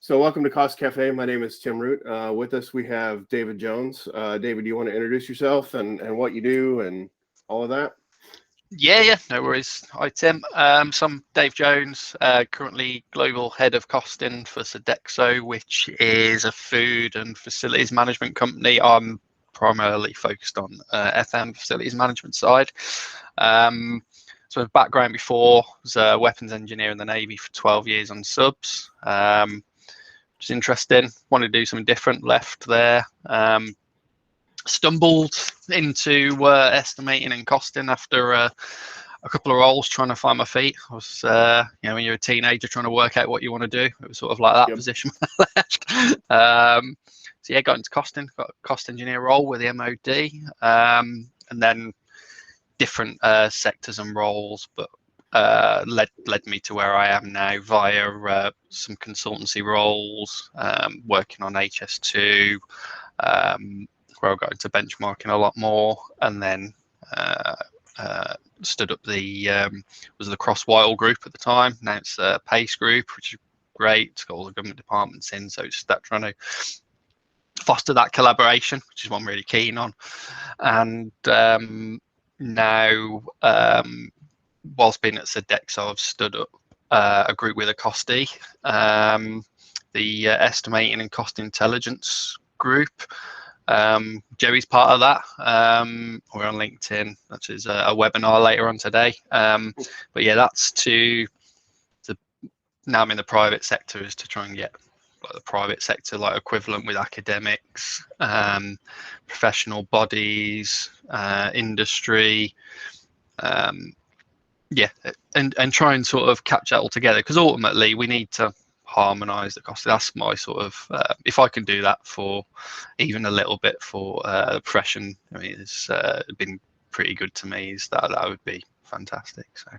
So welcome to Cost Cafe. My name is Tim Root. With us, we have David Jones. David, do you want to introduce yourself and what you do and all of that? Yeah, no worries. Hi, Tim. So I'm Dave Jones, currently Global Head of Costing for Sodexo, which is a food and facilities management company. I'm primarily focused on FM facilities management side. So a background before was a weapons engineer in the Navy for 12 years on subs. Which is interesting. Wanted to do something different. Left there. Stumbled into estimating and costing after a couple of roles, trying to find my feet. I was, when you're a teenager trying to work out what you want to do, it was sort of like that position when I left. So yeah, got into costing, got a cost engineer role with the MOD, and then different sectors and roles, but led me to where I am now via some consultancy roles, working on HS2, where I got into benchmarking a lot more, and then stood up was the Cross Wile group at the time. Now it's Pace Group, which is great. It's got all the government departments in, so it's that trying to foster that collaboration, which is what I'm really keen on. And now, whilst being at Sodexo, I've stood up a group with a Costi, the Estimating and Cost Intelligence group. Jerry's part of that. We're on LinkedIn. That is a webinar later on today. But yeah, that's to now I'm in the private sector, is to try and get like the private sector like equivalent with academics, professional bodies, industry. And try and sort of capture that all together, because ultimately we need to harmonize the cost. That's my sort of if I can do that for even a little bit for the profession, I mean, it's been pretty good to me. Is that would be fantastic. So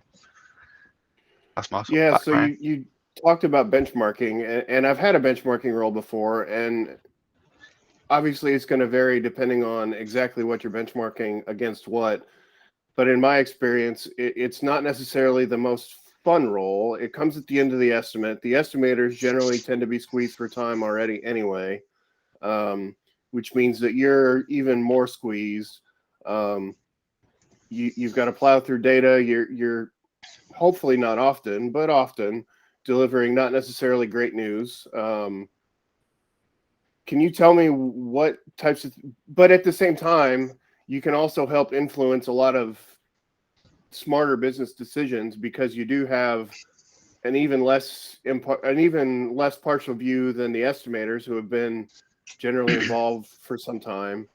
that's my sort of background. So you talked about benchmarking, and I've had a benchmarking role before, and obviously it's going to vary depending on exactly what you're benchmarking against what. But in my experience, it's not necessarily the most fun role. It comes at the end of the estimate. The estimators generally tend to be squeezed for time already anyway, which means that you're even more squeezed. You've got to plow through data. You're hopefully not often, but often delivering not necessarily great news. Can you tell me what types of, but at the same time, you can also help influence a lot of smarter business decisions, because you do have an even less partial view than the estimators, who have been generally involved for some time,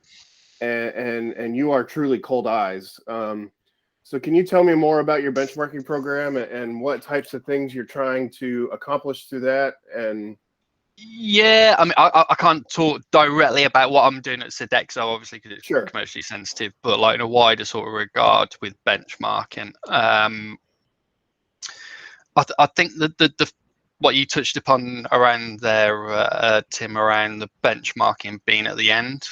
and you are truly cold eyes. So can you tell me more about your benchmarking program and what types of things you're trying to accomplish through that? And yeah, I mean, I can't talk directly about what I'm doing at Sodexo, obviously, because it's commercially sensitive, but like in a wider sort of regard with benchmarking, I think that the what you touched upon around there, Tim, around the benchmarking being at the end,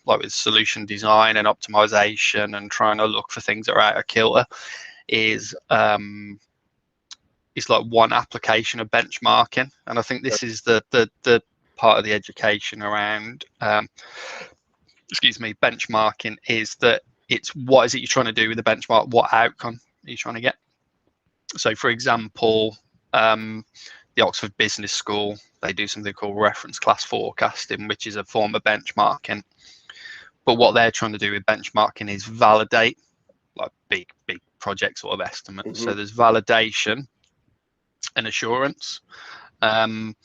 like with solution design and optimization and trying to look for things that are out of kilter, is like one application of benchmarking. And I think this is the part of the education around benchmarking, is that it's what is it you're trying to do with the benchmark, what outcome are you trying to get. So for example, the Oxford Business School, they do something called reference class forecasting, which is a form of benchmarking. But what they're trying to do with benchmarking is validate like big project sort of estimates. So there's validation and assurance, and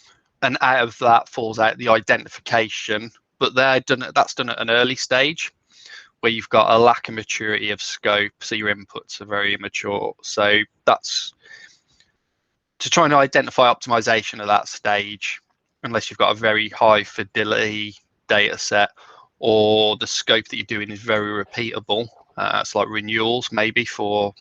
out of that falls out the identification, but that's done at an early stage where you've got a lack of maturity of scope, so your inputs are very immature. So that's to try and identify optimization at that stage, unless you've got a very high fidelity data set, or the scope that you're doing is very repeatable. It's like renewals maybe for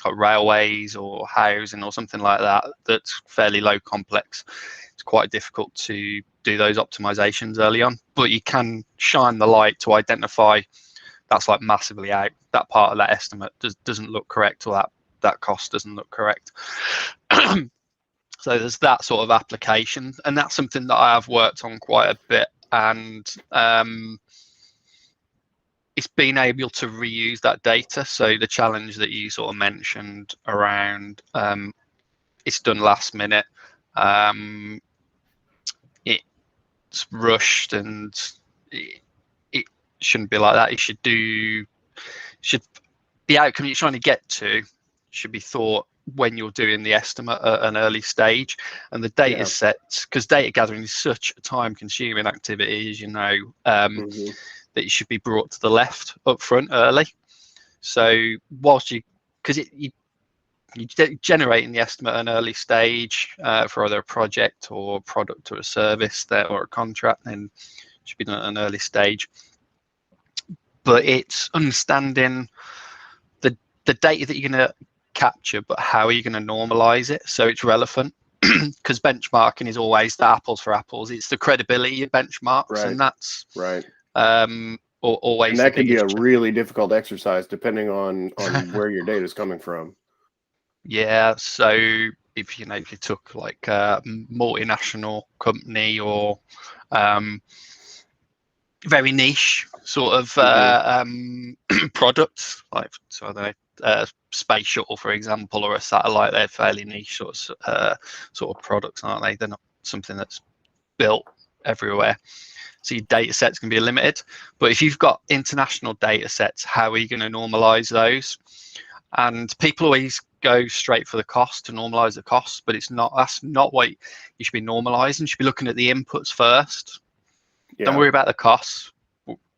like railways or housing or something like that, that's fairly low complex. It's quite difficult to do those optimizations early on, but you can shine the light to identify that's like massively out, that part of that estimate doesn't look correct, or that cost doesn't look correct. So there's that sort of application, and that's something that I have worked on quite a bit. And it's being able to reuse that data. So the challenge that you sort of mentioned around it's done last minute, it's rushed, and it shouldn't be like that. It should the outcome you're trying to get to should be thought when you're doing the estimate at an early stage. And the data sets, because data gathering is such a time consuming activity, as you know, that it should be brought to the left up front early. So whilst because you're generating the estimate at an early stage for either a project or product or a service or a contract, then it should be done at an early stage. But it's understanding the data that you're going to capture, but how are you going to normalize it so it's relevant? Because benchmarking is always the apples for apples. It's the credibility of benchmarks, and that's always. And that can be a really difficult exercise depending on where your data is coming from. Yeah. So if you took like a multinational company or very niche sort of products, like so I don't know, space shuttle, for example, or a satellite, they're fairly niche sort of products, aren't they? They're not something that's built everywhere. So your data sets can be limited. But if you've got international data sets, how are you going to normalize those? And people always go straight for the cost to normalize the costs, but that's not what you should be normalizing. You should be looking at the inputs first. Don't worry about the costs,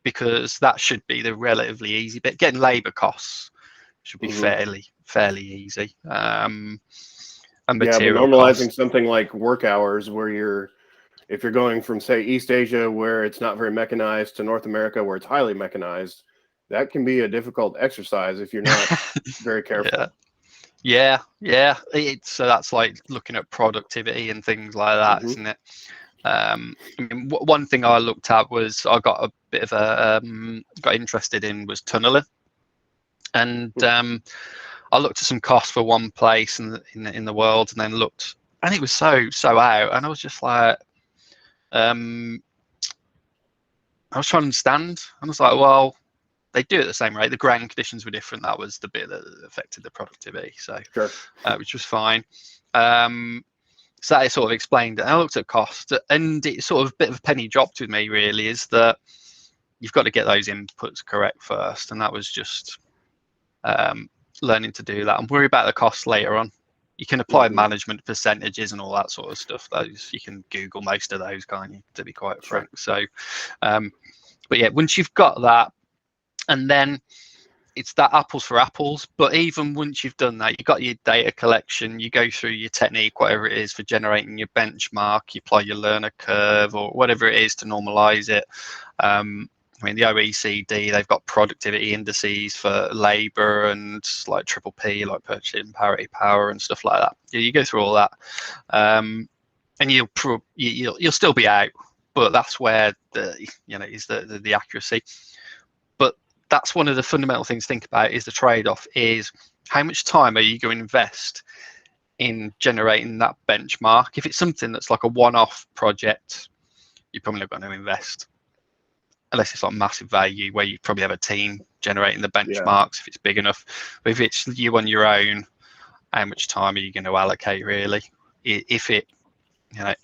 because that should be the relatively easy bit. Getting labor costs should be fairly easy. And material but normalizing costs. something like work hours, where if you're going from, say, East Asia, where it's not very mechanized, to North America, where it's highly mechanized, that can be a difficult exercise if you're not very careful. Yeah. So that's like looking at productivity and things like that, isn't it? I mean, one thing I looked at was I got a bit of got interested in was tunneling, and I looked at some costs for one place in the world, and then looked, and it was so out, and I was just like, I was trying to understand, and I was like, well, they do it the same rate. The ground conditions were different. That was the bit that affected the productivity. So, which was fine. So that sort of explained it. I looked at cost, and it's sort of a bit of a penny dropped with me, really, is that you've got to get those inputs correct first. And that was just learning to do that and worry about the costs later on. You can apply management percentages and all that sort of stuff. Those you can Google most of those, can't you, to be quite frank. So, but yeah, once you've got that, and then it's that apples for apples. But even once you've done that, you've got your data collection, you go through your technique, whatever it is for generating your benchmark, you apply your learner curve or whatever it is to normalize it. I mean, the OECD, they've got productivity indices for labor and like triple P, like purchasing parity power and stuff like that. You go through all that, and you'll still be out, but that's where is the accuracy. But that's one of the fundamental things to think about, is the trade-off is how much time are you going to invest in generating that benchmark. If it's something that's like a one-off project, you're probably not going to invest, unless it's like massive value where you probably have a team generating the benchmarks if it's big enough. But if it's you on your own, how much time are you going to allocate, really? If it, there's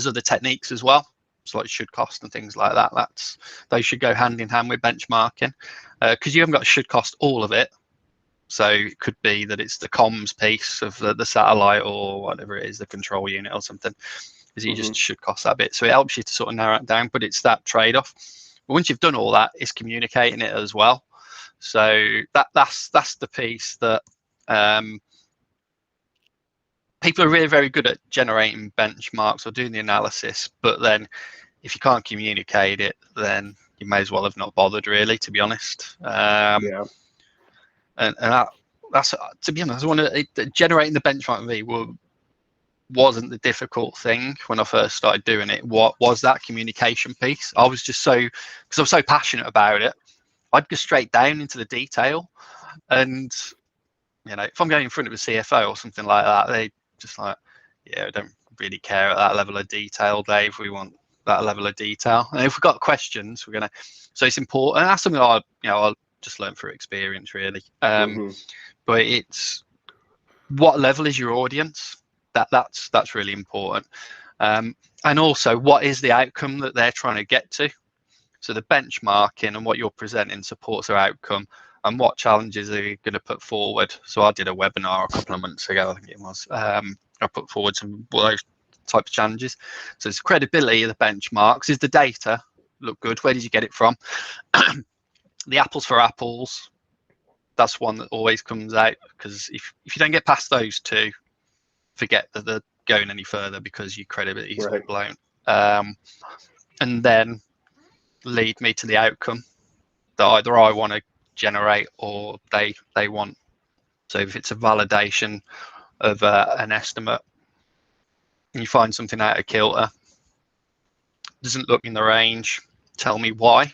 other techniques as well. So like should cost and things like that. Those should go hand in hand with benchmarking, because you haven't got should cost all of it. So it could be that it's the comms piece of the satellite or whatever it is, the control unit or something. Is you just should cost that bit. So it helps you to sort of narrow it down, but it's that trade-off. But once you've done all that, it's communicating it as well. So that's the piece that people are really very good at generating benchmarks or doing the analysis, but then if you can't communicate it, then you may as well have not bothered, really, to be honest. And that's, to be honest, generating the benchmark with me wasn't the difficult thing when I first started doing it. What was that communication piece? I was just because I was so passionate about it, I'd go straight down into the detail. And if I'm going in front of a CFO or something like that, just like, yeah, I don't really care at that level of detail, Dave. We want that level of detail. And if we've got questions, we're gonna. So it's important. And that's something I'll just learn through experience, really. But it's what level is your audience? That's really important. And also, what is the outcome that they're trying to get to? So the benchmarking and what you're presenting supports their outcome, and what challenges are you going to put forward. So I did a webinar a couple of months ago, I think it was. I put forward some of those type of challenges. So it's credibility of the benchmarks. Is the data look good? Where did you get it from? The apples for apples, that's one that always comes out, because if you don't get past those two, forget that they're going any further, because your credibility is Right. blown. And then lead me to the outcome that either I want to generate or they want. So if it's a validation of an estimate, and you find something out of kilter, doesn't look in the range, tell me why.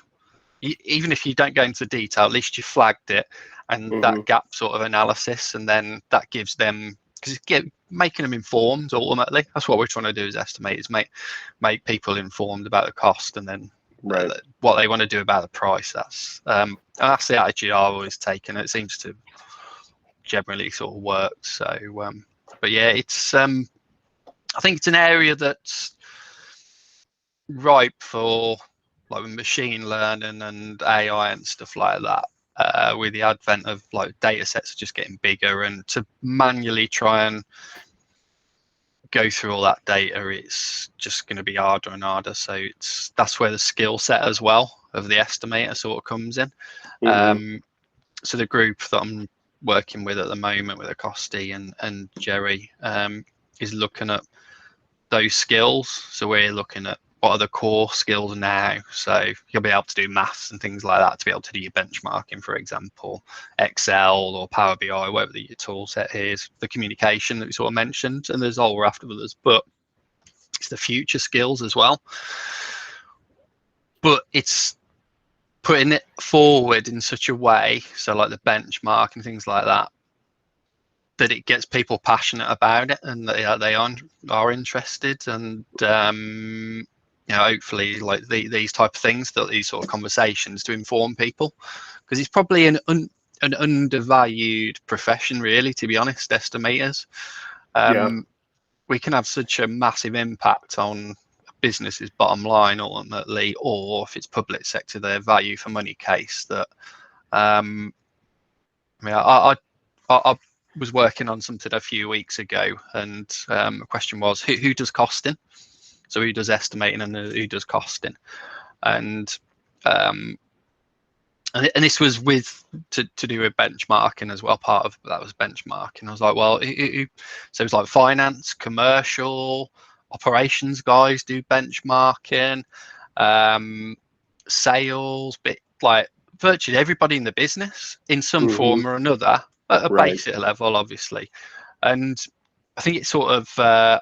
Even if you don't go into detail, at least you flagged it, and that gap sort of analysis, and then that gives them, because it's making them informed ultimately. That's what we're trying to do as estimators, make people informed about the cost, and then what they want to do about the price. That's the attitude I've always taken. It seems to generally sort of work. So but yeah, it's I think it's an area that's ripe for like machine learning and AI and stuff like that, with the advent of like data sets are just getting bigger, and to manually try and go through all that data, it's just going to be harder and harder. So that's where the skill set as well of the estimator sort of comes in. So the group that I'm working with at the moment with Acosti and Jerry is looking at those skills. So we're looking at what are the core skills now. So you'll be able to do maths and things like that to be able to do your benchmarking, for example, Excel or Power BI, whatever your tool set is, the communication that we sort of mentioned, and there's all raft of others, but it's the future skills as well. But it's putting it forward in such a way, so like the benchmark and things like that, that it gets people passionate about it, and they are interested, and hopefully like these type of things, that these sort of conversations to inform people, because it's probably an undervalued profession, really, to be honest, estimators. We can have such a massive impact on business's bottom line ultimately, or if it's public sector, their value for money case. That I was working on something a few weeks ago, and the question was who does costing? So who does estimating and who does costing? And this was to do with benchmarking as well. Part of that was benchmarking. I was like, well, so it's like finance, commercial, operations guys do benchmarking, sales, but like virtually everybody in the business in some form or another at a basic level, obviously. And I think it sort of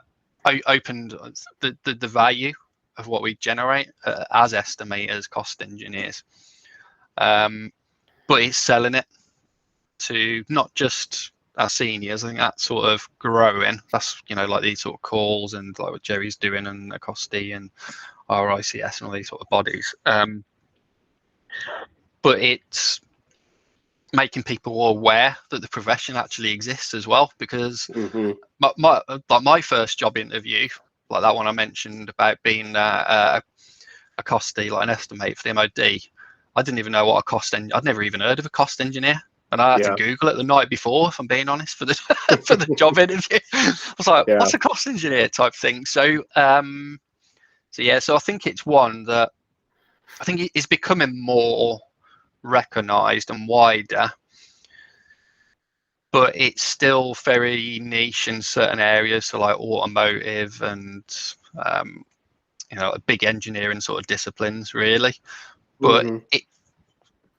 opened the value of what we generate as estimators, cost engineers. But it's selling it to not just our seniors. I think that's sort of growing. That's, like these sort of calls and like what Jerry's doing and Acosti and RICS and all these sort of bodies. But it's making people aware that the profession actually exists as well, because my first job interview, like that one I mentioned about being a Acosti, like an estimate for the MOD, I didn't even know what a I'd never even heard of a cost engineer, and I had to Google it the night before, if I'm being honest, for the for the job interview. I was like, what's a cost engineer type thing? So so I think it's one that I think is becoming more recognized and wider, but it's still very niche in certain areas, so like automotive and big engineering sort of disciplines, really. But it,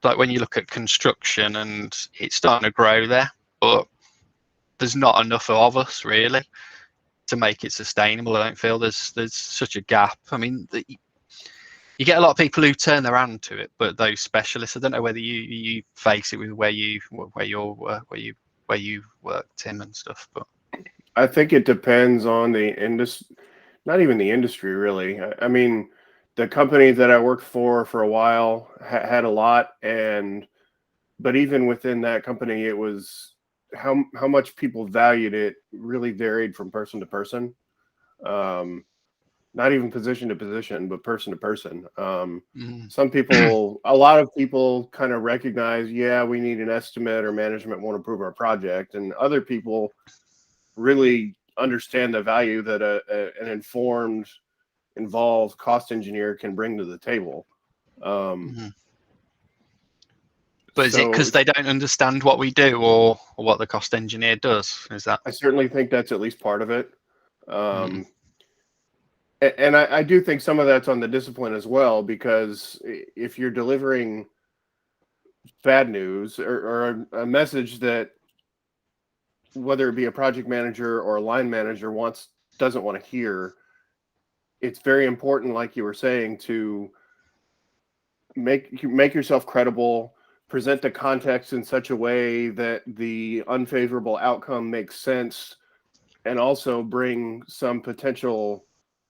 like when you look at construction, and it's starting to grow there, but there's not enough of us really to make it sustainable. I don't feel there's such a gap. I mean, you get a lot of people who turn their hand to it, but those specialists, I don't know whether you face it with where you work, Tim, and stuff, but I think it depends on the industry, not even the industry really. I mean, the company that I worked for a while had a lot, and but even within that company, it was how much people valued it really varied from person to person. Um, Not even position to position, but person to person. Mm. Some people, a lot of people kind of recognize, yeah, we need an estimate or management want to improve our project. And other people really understand the value that an informed, involved cost engineer can bring to the table. Um, Mm. But is it so because they don't understand what we do, or what the cost engineer does? Is that? I certainly think that's at least part of it. Mm. Um, and I do think some of that's on the discipline as well, because if you're delivering bad news or a message that whether it be a project manager or a line manager doesn't want to hear, it's very important, like you were saying, to make yourself credible, present the context in such a way that the unfavorable outcome makes sense, and also bring some potential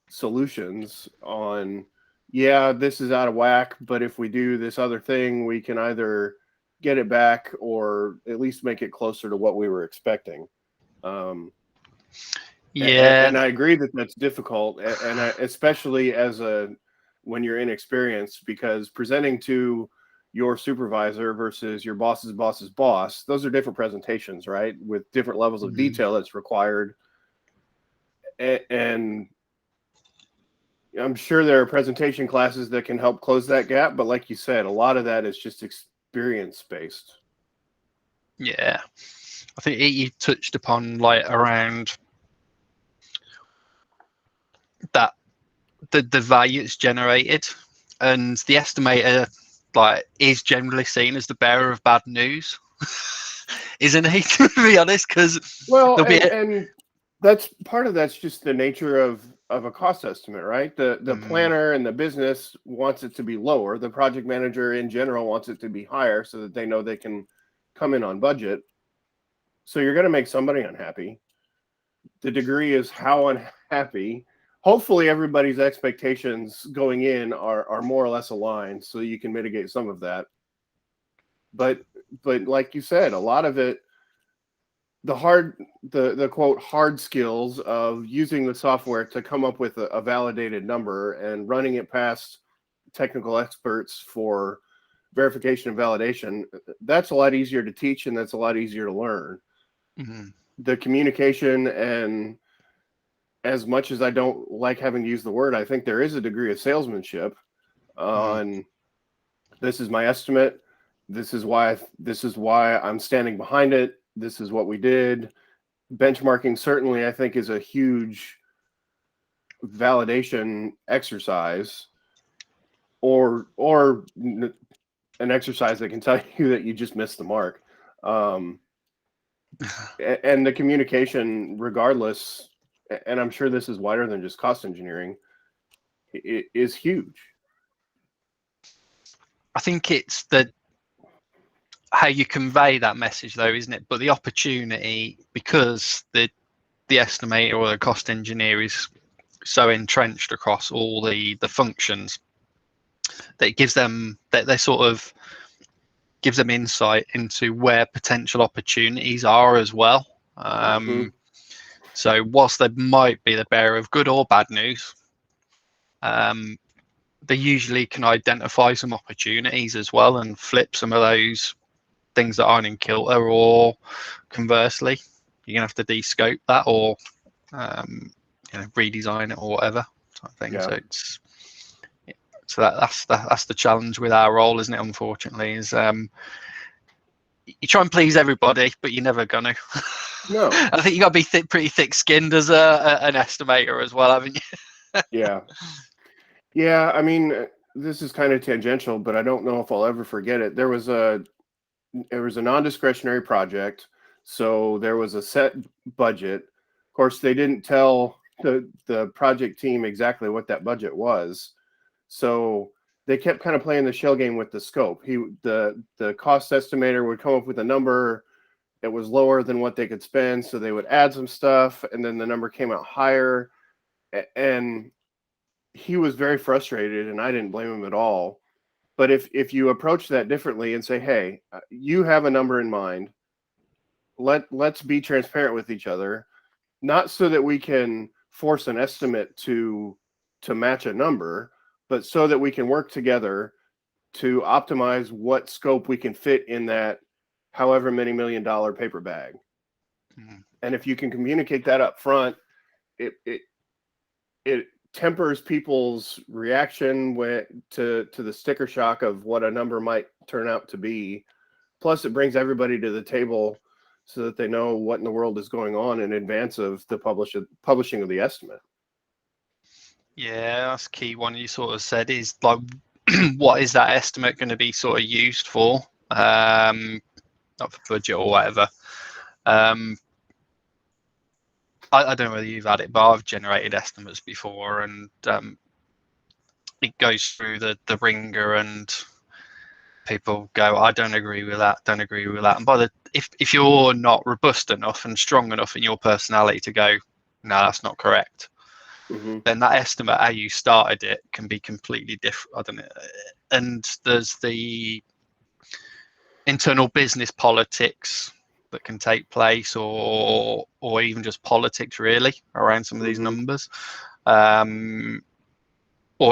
solutions on, yeah, this is out of whack, but if we do this other thing, we can either get it back or at least make it closer to what we were expecting. Um, Yeah. and I agree that that's difficult, and especially as a when you're inexperienced, because presenting to your supervisor versus your boss's boss's boss, those are different presentations, right? With different levels of Mm. detail that's required, and I'm sure there are presentation classes that can help close that gap, but like you said, a lot of that is just experience based. Yeah. I think you touched upon like around that the value it's generated, and the estimator like is generally seen as the bearer of bad news, isn't he? To be honest, because Well, there'll be and that's part of that's just the nature of a cost estimate, right? The mm, planner and the business wants it to be lower. The project manager in general wants it to be higher so that they know they can come in on budget. So you're going to make somebody unhappy. The degree is how unhappy. Hopefully everybody's expectations going in are more or less aligned so you can mitigate some of that. But like you said, a lot of it, the quote hard skills of using the software to come up with a validated number and running it past technical experts for verification and validation, that's a lot easier to teach and that's a lot easier to learn. mm, The communication, and as much as I don't like having to use the word, I think there is a degree of salesmanship mm. on, this is my estimate, this is why I'm standing behind it, this is what we did. Benchmarking certainly I think is a huge validation exercise, or an exercise that can tell you that you just missed the mark. um, and the communication regardless, and I'm sure this is wider than just cost engineering, is huge. I think it's the how you convey that message, though, isn't it? But the opportunity, because the estimator or the cost engineer is so entrenched across all the functions, that it gives them that they sort of gives them insight into where potential opportunities are as well. Mm-hmm. So whilst they might be the bearer of good or bad news, um, they usually can identify some opportunities as well and flip some of those things that aren't in kilter, or conversely, you're gonna have to de-scope that, or redesign it or whatever type thing. Yeah. So it's that's the challenge with our role, isn't it? Unfortunately, is you try and please everybody, but you're never gonna. No. I think you got to be pretty thick-skinned as an estimator as well, haven't you? Yeah. Yeah. I mean, this is kind of tangential, but I don't know if I'll ever forget it. There was a non-discretionary project, so there was a set budget. Of course, they didn't tell the project team exactly what that budget was, so they kept kind of playing the shell game with the scope. The cost estimator would come up with a number, it was lower than what they could spend, so they would add some stuff, and then the number came out higher. And he was very frustrated, and I didn't blame him at all. But if you approach that differently and say, hey, you have a number in mind, let's be transparent with each other, not so that we can force an estimate to match a number, but so that we can work together to optimize what scope we can fit in that however many $1 million paper bag. And if you can communicate that up front, it tempers people's reaction to the sticker shock of what a number might turn out to be. Plus, it brings everybody to the table so that they know what in the world is going on in advance of the publishing of the estimate. Yeah, that's a key one you sort of said is like, what is that estimate going to be sort of used for? Not for budget or whatever. I don't know whether you've had it, but I've generated estimates before, and it goes through the ringer, and people go, I don't agree with that, don't agree with that. And if you're not robust enough and strong enough in your personality to go, no, that's not correct, then that estimate, how you started it, can be completely different. I don't know. And there's the internal business politics that can take place, or even just politics really around some of these numbers, or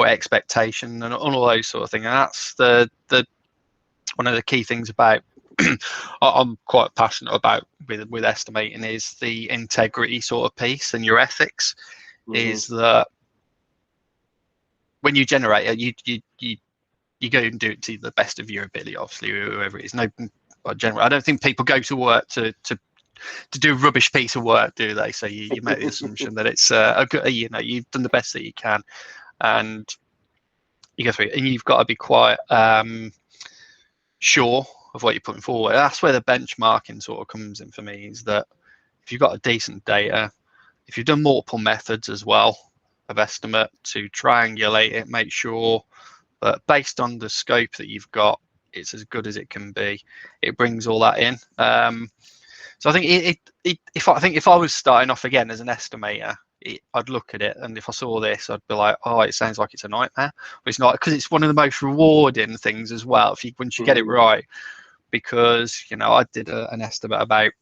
expectation and all those sort of things. And that's the one of the key things about I'm quite passionate about with estimating is the integrity sort of piece and your ethics. Is that when you generate it, you go and do it to the best of your ability, obviously, whoever it is. No, I don't think people go to work to do a rubbish piece of work, do they? So you make the assumption that it's a good, you've done the best that you can, and you go through it, and you've got to be quite sure of what you're putting forward. That's where the benchmarking sort of comes in for me, is that if you've got a decent data, if you've done multiple methods as well of estimate to triangulate it, make sure that based on the scope that you've got, it's as good as it can be. It brings all that in. So I think if I was starting off again as an estimator, I'd look at it, and if I saw this, I'd be like, oh, it sounds like it's a nightmare. But it's not, because it's one of the most rewarding things as well. Once you get it right, because I did an estimate about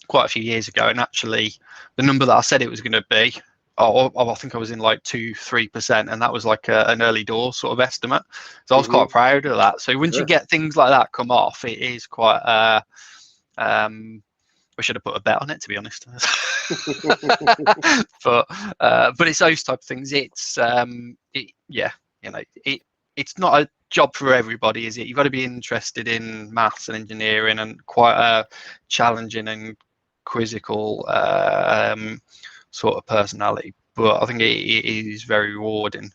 quite a few years ago, and actually the number that I said it was going to be, I think I was in like 2-3%, and that was like an early door sort of estimate. So I was quite proud of that. So once you get things like that come off, it is quite I should have put a bet on it, to be honest. but it's those type of things. It's it's not a job for everybody, is it? You've got to be interested in maths and engineering, and quite a challenging and quizzical sort of personality. But I think it is very rewarding.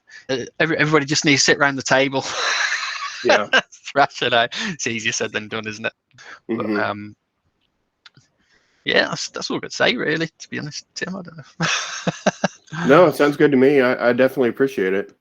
Everybody just needs to sit around the table. Yeah, thrash it out. It's easier said than done, isn't it? But, yeah, that's all I could say, really, to be honest, Tim. I don't know. No, it sounds good to me. I definitely appreciate it.